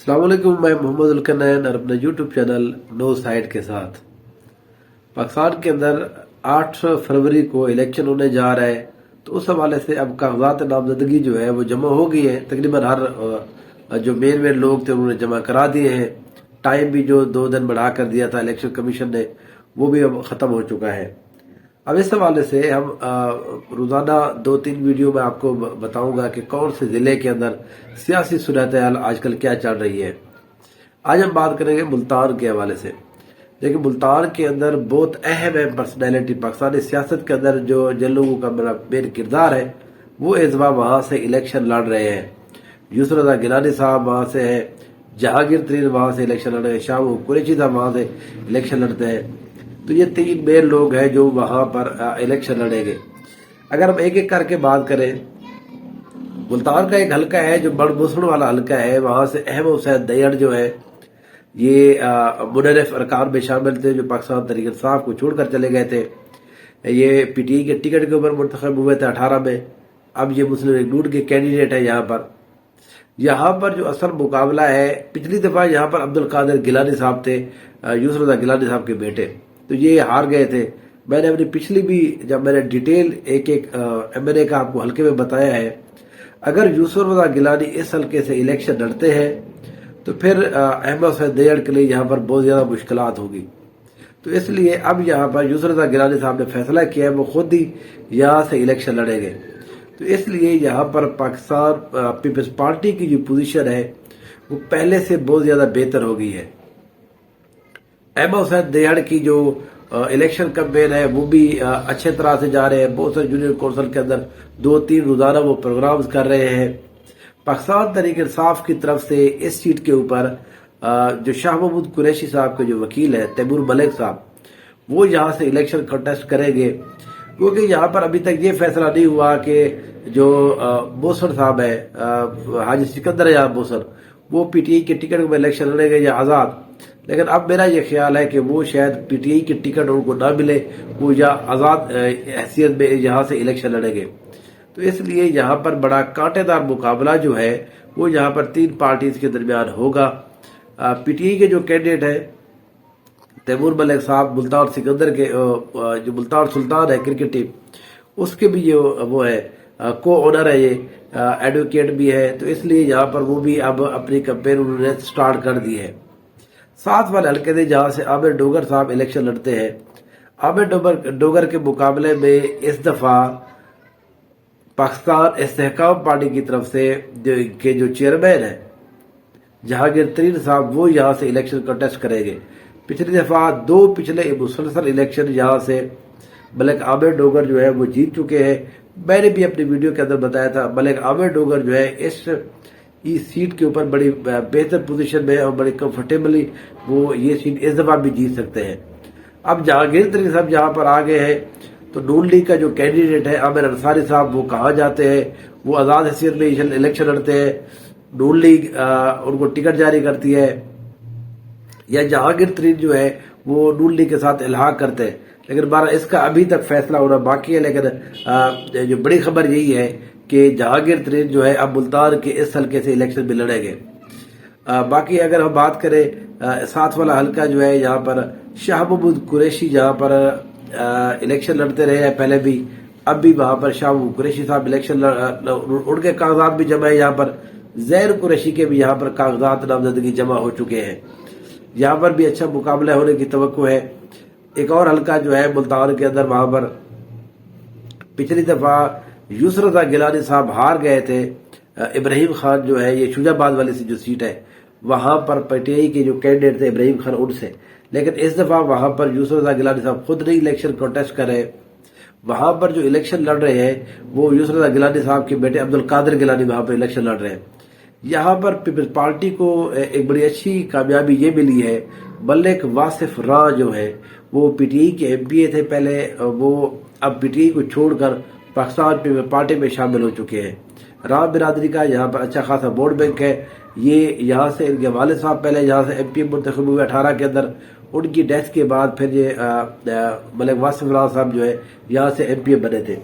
अस्सलाम वालेकुम, मैं मोहम्मद उल्कनैन और अपने यूट्यूब चैनल नो साइड के साथ। पाकिस्तान के अंदर 8 फरवरी को इलेक्शन होने जा रहा है, तो उस हवाले से अब कागजात नामजदगी जो है वो जमा हो गई है। तकरीबन हर जो मेन लोग थे उन्होंने जमा करा दिए हैं। टाइम भी जो 2 दिन बढ़ा कर दिया था इलेक्शन कमीशन ने, वो भी अब ख़त्म हो चुका है। अब इस हवाले से हम रोज़ाना 2-3 वीडियो में आपको बताऊंगा कि कौन से ज़िले के अंदर सियासी सूरत हाल आजकल क्या चल रही है। आज हम बात करेंगे मुल्तान के हवाले से। देखिए, मुल्तान के अंदर बहुत अहम पर्सनैलिटी पाकिस्तानी सियासत के अंदर जो जिन लोगों का मेन किरदार है, वो इस बार वहाँ से इलेक्शन लड़ रहे हैं। यूसुफ रज़ा गिलानी साहब वहाँ से है, जहांगीर तरीन वहाँ से इलेक्शन लड़ रहे हैं, शाह कुरैशी साहब वहाँ से इलेक्शन लड़ते हैं। तो ये 3 मेन लोग हैं जो वहां पर इलेक्शन लड़ेंगे। अगर हम एक एक करके बात करें, मुल्तान का एक हलका है जो बड़ मुसड़ वाला हलका है, वहां से अहम हुसैन दैयड़ जो है ये मुनर्रिफ अरकान में शामिल थे जो पाकिस्तान तहरीक इंसाफ को छोड़कर चले गए थे। ये पीटीआई के टिकट के ऊपर मुंतखब हुए थे 18 में। अब ये मुस्लिम लीग नून के कैंडिडेट है। यहाँ पर जो असल मुकाबला है, पिछली दफा यहाँ पर अब्दुल कादिर गिलानी साहब थे, यूसुफ रज़ा गिलानी साहब के बेटे, तो ये हार गए थे। मैंने अपनी पिछली भी जब मैंने डिटेल एक एमएनए का आपको हल्के में बताया है, अगर यूसुफ रज़ा गिलानी इस हल्के से इलेक्शन लड़ते हैं तो फिर अहमद हुसैन दैयड़ के लिए यहाँ पर बहुत ज्यादा मुश्किलात होगी। तो इसलिए अब यहाँ पर यूसुफ रज़ा गिलानी साहब ने फैसला किया है वो खुद ही यहाँ से इलेक्शन लड़ेंगे। तो इसलिए यहाँ पर पाकिस्तान पीपल्स पार्टी की जो पोजीशन है वो पहले से बहुत ज्यादा बेहतर हो गई है। अहमद हुसैन दैयड़ की जो इलेक्शन कैंपेन है वो भी अच्छे तरह से जा रहे हैं। बहुत सारे जूनियर कौंसिल के अंदर 2-3 रोजाना वो प्रोग्राम्स कर रहे हैं। पाकिस्तान तहरीक इंसाफ की तरफ से इस सीट के ऊपर जो शाह महमूद कुरैशी साहब के जो वकील है तैमूर मलिक साहब, वो यहाँ से इलेक्शन कंटेस्ट करेंगे। क्योंकि यहाँ पर अभी तक ये फैसला नहीं हुआ कि जो बोसर साहब है, हाजी सिकंदर या बोसर, वो पीटीआई के टिकट में इलेक्शन लड़ेंगे या आजाद। लेकिन अब मेरा ये ख्याल है कि वो शायद पीटीआई की टिकट उनको ना मिले, वो या आजाद हैसियत में यहाँ से इलेक्शन लड़ेंगे। तो इसलिए यहाँ पर बड़ा कांटेदार मुकाबला जो है वो यहाँ पर 3 पार्टीज के दरमियान होगा। पीटीआई के जो कैंडिडेट है तैमूर मलिक साहब, मुल्तान सिकंदर के जो मुल्तान सुल्तान है क्रिकेट टीम, उसके भी ये वो है को ओनर है, ये एडवोकेट भी है। तो इसलिए यहाँ पर वो भी अब अपनी कैंपेन उन्होंने स्टार्ट कर दी है। साथ वाले हल्के थे जहां से आमिर डोगर साहब इलेक्शन लड़ते हैं। आमिर डोगर के मुकाबले में इस दफा पाकिस्तान इस्तेहकाम पार्टी की तरफ से जो चेयरमैन है जहांगीर तरीन साहब, वो यहाँ से इलेक्शन कंटेस्ट करेंगे। पिछली दफा 2 पिछले मुसलसल इलेक्शन यहाँ से मलिक आमिर डोगर जो है वो जीत चुके हैं। मैंने भी अपनी वीडियो के अंदर बताया था मलिक आमिर डोगर जो है इस सीट के ऊपर बड़ी बेहतर पोजीशन में और बड़ी कंफर्टेबली वो ये सीट इस दफा भी जीत सकते हैं। अब जहांगीर तरीन साहब यहाँ पर आ गए हैं, तो नून लीग का जो कैंडिडेट है आमिर अंसारी साहब, वो कहाँ जाते हैं, वो आजाद हैसियत में इलेक्शन लड़ते हैं। नून लीग उनको टिकट जारी करती है, या जहांगीर तरीन जो है वो नून लीग के साथ इल्हाक करते हैं। लेकिन बारह इसका अभी तक फैसला होना बाकी है। लेकिन जो बड़ी खबर यही है कि जहांगीर तरीन जो है अब मुल्तान के इस हल्के से इलेक्शन में लड़ेंगे। बाकी अगर हम बात करें साथ वाला हल्का जो है, यहाँ पर शाह महमूद कुरैशी जहाँ पर इलेक्शन लड़ते रहे हैं पहले भी, अब भी वहां पर शाह महमूद कुरैशी साहब इलेक्शन उनके कागजात भी जमा है। यहाँ पर ज़ैर कुरैशी के भी यहाँ पर कागजात नामजदगी जमा हो चुके हैं। यहाँ पर भी अच्छा मुकाबला होने की तवक्को है। एक और हल्का जो है मुल्तान के अंदर, वहां पर पिछली दफा यूसुफ रज़ा गिलानी साहब हार गए थे। इब्राहिम खान जो है, ये शुजाबाद वाली जो सीट है, वहां पर पीटीआई के जो कैंडिडेट थे इब्राहिम खान उनसे, लेकिन इस दफा वहां पर यूसुफ रज़ा गिलानी साहब खुद नहीं इलेक्शन कंटेस्ट कर रहे। वहां पर जो इलेक्शन लड़ रहे हैं वो यूसुफ रज़ा गिलानी साहब के बेटे अब्दुल कादिर गिलानी वहां पर इलेक्शन लड़ रहे हैं। यहाँ पर पीपल्स पार्टी को एक बड़ी अच्छी कामयाबी ये मिली है, मलिक वासिफ राह जो है वो पीटीआई के एमपीए थे पहले, वो अब पीटीआई को छोड़कर पाकिस्तान पीपल्स पार्टी में शामिल हो चुके हैं। राम बिरादरी का यहाँ पर अच्छा खासा वोट बैंक है। ये यहाँ से इनके वालिद साहब पहले यहाँ से एमपी मुंतखब हुए 18 के अंदर, उनकी डेथ के बाद फिर ये मलिक वासिफ राह साहब जो है यहाँ से एमपी बने थे।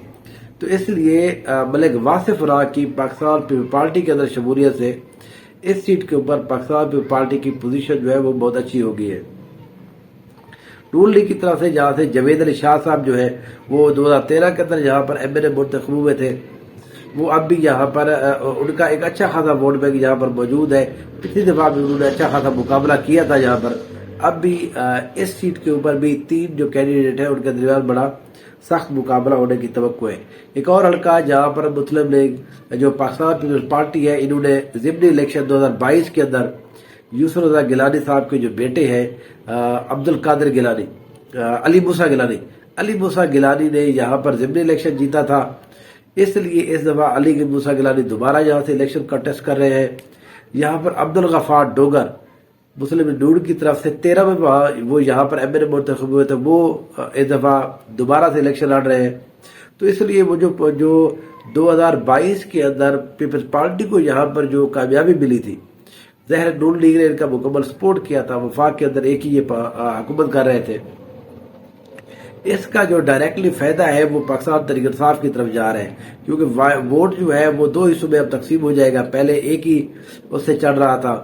तो इसलिए मलिक वासिफ राह की पाकिस्तान पीपल्स पार्टी के अंदर शमूलियत से اس سیٹ کے اوپر پاکستان پیپلز پارٹی کی پوزیشن جو ہے وہ بہت اچھی ہو گئی ہے۔ نون لیگ کی طرف سے جہاں سے جاوید علی شاہ صاحب جو ہے وہ 2013 کے اندر یہاں پر ایم این اے منتخب ہوئے تھے، وہ اب بھی یہاں پر ان کا ایک اچھا خاصا ووٹ بینک یہاں پر موجود ہے۔ پچھلی دفعہ بھی انہوں نے اچھا خاصا مقابلہ کیا تھا یہاں پر۔ اب بھی اس سیٹ کے اوپر بھی 3 جو کینڈیڈیٹ ہیں ان کے درمیان بڑا سخت مقابلہ ہونے کی توقع ہے۔ ایک اور حلقہ جہاں پر مسلم لیگ جو پاکستان پیپلز پارٹی ہے، انہوں نے ضمنی الیکشن 2022 کے اندر یوسف رضا گیلانی صاحب کے جو بیٹے ہیں عبد القادر گیلانی، علی موسیٰ گیلانی نے یہاں پر ضمنی الیکشن جیتا تھا، اس لیے اس دفعہ علی موسیٰ گیلانی دوبارہ یہاں سے الیکشن کنٹیسٹ کر رہے ہیں۔ یہاں پر عبد الغفار ڈوگر مسلم لیگ کی طرف سے 13 میں وہ یہاں پر ایم این اے منتخب ہوئے تھے، وہ اس دفعہ دوبارہ سے الیکشن لڑ رہے ہیں۔ تو اس لیے وہ جو 2022 کے اندر پیپلز پارٹی کو یہاں پر جو کامیابی ملی تھی، ظاہر نون لیگ نے ان کا مکمل سپورٹ کیا تھا، وفاق کے اندر ایک ہی یہ حکومت کر رہے تھے، اس کا جو ڈائریکٹلی فائدہ ہے وہ پاکستان تحریک انصاف کی طرف جا رہے ہیں، کیونکہ ووٹ جو ہے وہ 2 حصوں میں اب تقسیم ہو جائے گا۔ پہلے ایک ہی اس سے چل رہا تھا،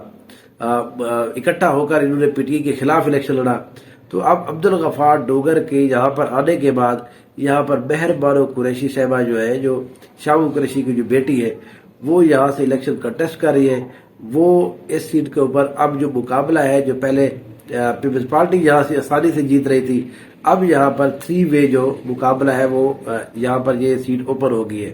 اکٹھا ہو کر انہوں نے پی ٹی آئی کے خلاف الیکشن لڑا، تو اب عبد الغفار ڈوگر کے یہاں پر آنے کے بعد یہاں پر مہر بانو قریشی صاحبہ جو ہے، جو شامو قریشی کی جو بیٹی ہے، وہ یہاں سے الیکشن کنٹیسٹ کر رہی ہے۔ وہ اس سیٹ کے اوپر اب جو مقابلہ ہے، جو پہلے پیپلز پارٹی یہاں سے آسانی سے جیت رہی تھی، اب یہاں پر 3 وے جو مقابلہ ہے وہ یہاں پر یہ سیٹ اوپن ہو گئی ہے۔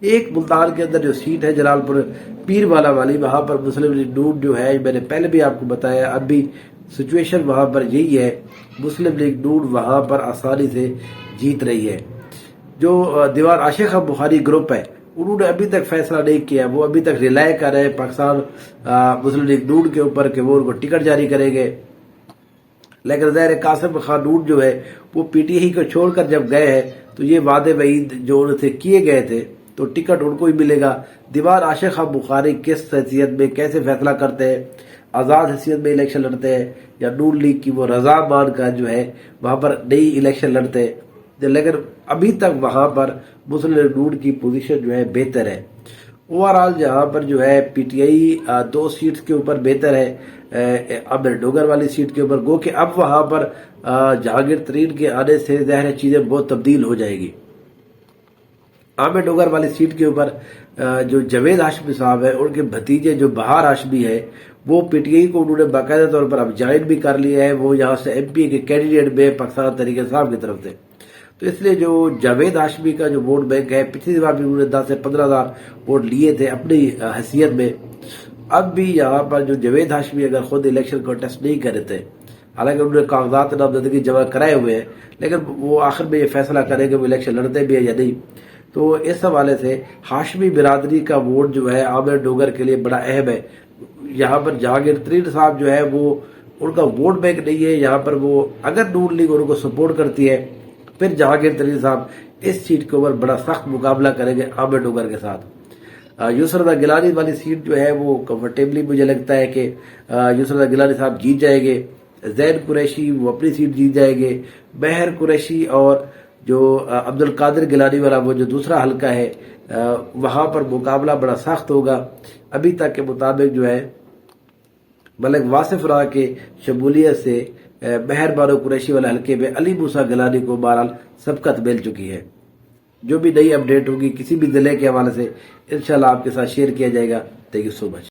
ایک ملتان کے اندر جو سیٹ ہے جلال پور پیر والا والی، وہاں پر مسلم لیگ نون جو ہے، میں نے پہلے بھی آپ کو بتایا، اب بھی سچویشن وہاں پر یہی ہے، مسلم لیگ نون وہاں پر آسانی سے جیت رہی ہے۔ جو دیوان عاشق بخاری گروپ ہے، انہوں نے ابھی تک فیصلہ نہیں کیا، وہ ابھی تک ریلائے کر رہے ہیں پاکستان مسلم لیگ نون کے اوپر کہ وہ ان کو ٹکٹ جاری کریں گے، لیکن ظاہر قاسم خان نون جو ہے وہ پی ٹی آئی کو چھوڑ کر جب گئے ہیں تو یہ وعدے وعید جو ان سے کیے گئے تھے تو ٹکٹ ان کو ہی ملے گا۔ دیوان عاشق بخاری کس حیثیت میں کیسے فیصلہ کرتے ہیں، آزاد حیثیت میں الیکشن لڑتے ہیں یا نون لیگ کی وہ رضا مان کا جو ہے وہاں پر نئی الیکشن لڑتے ہیں، لیکن ابھی تک وہاں پر مسلم لیگ نون کی پوزیشن جو ہے بہتر ہے۔ اوورآل جہاں پر جو ہے پی ٹی آئی 2 سیٹس کے اوپر بہتر ہے، عامر ڈوگر والی سیٹ کے اوپر، گو کہ اب وہاں پر جہانگیر ترین کے آنے سے ظاہر چیزیں بہت تبدیل ہو جائے گی۔ عامر ڈوگر والی سیٹ کے اوپر جو جاوید ہاشمی صاحب ہے، ان کے بھتیجے جو بہار ہاشمی ہے، وہ پی ٹی آئی کو انہوں نے باقاعدہ طور پر اب جوائن بھی کر لیا ہے، وہ یہاں سے ایم پی کے کینڈیڈیٹ میں پاکستان تحریک انصاف کی طرف سے، تو اس لیے جو جاوید ہاشمی کا جو ووٹ بینک ہے، پچھلی دفعہ بھی انہوں نے 10 سے 15 ہزار ووٹ لیے تھے اپنی حیثیت میں، اب بھی یہاں پر جو جاوید ہاشمی اگر خود الیکشن کنٹیسٹ نہیں کر رہے تھے، حالانکہ انہوں نے کاغذات نامزدگی جمع کرائے ہوئے ہیں، لیکن وہ آخر میں یہ فیصلہ کریں کہ وہ الیکشن لڑتے بھی ہیں یا نہیں، تو اس حوالے سے ہاشمی برادری کا ووٹ جو ہے عامر ڈوگر کے لیے بڑا اہم ہے۔ یہاں پر جہانگیر ترین صاحب جو ہے وہ ان کا ووٹ بینک نہیں ہے، یہاں پر وہ اگر نون لیگ ان کو سپورٹ کرتی ہے پھر جہانگیر ترین صاحب اس سیٹ کے اوپر بڑا سخت مقابلہ کریں گے عامر ڈوگر کے ساتھ۔ یوسف رضا گیلانی والی سیٹ جو ہے وہ کمفرٹیبلی مجھے لگتا ہے کہ یوسف رضا گیلانی صاحب جیت جائیں گے، زین قریشی وہ اپنی سیٹ جیت جائیں گے، مہر قریشی اور جو عبد القادر گیلانی والا وہ جو دوسرا حلقہ ہے وہاں پر مقابلہ بڑا سخت ہوگا۔ ابھی تک کے مطابق جو ہے ملک واصف راہ کے شمولیت سے مہر بانو قریشی والے حلقے میں علی موسیٰ گیلانی کو بہرحال سبقت مل چکی ہے۔ جو بھی نئی اپڈیٹ ہوگی کسی بھی ضلع کے حوالے سے انشاءاللہ آپ کے ساتھ شیئر کیا جائے گا۔ Thank you so much.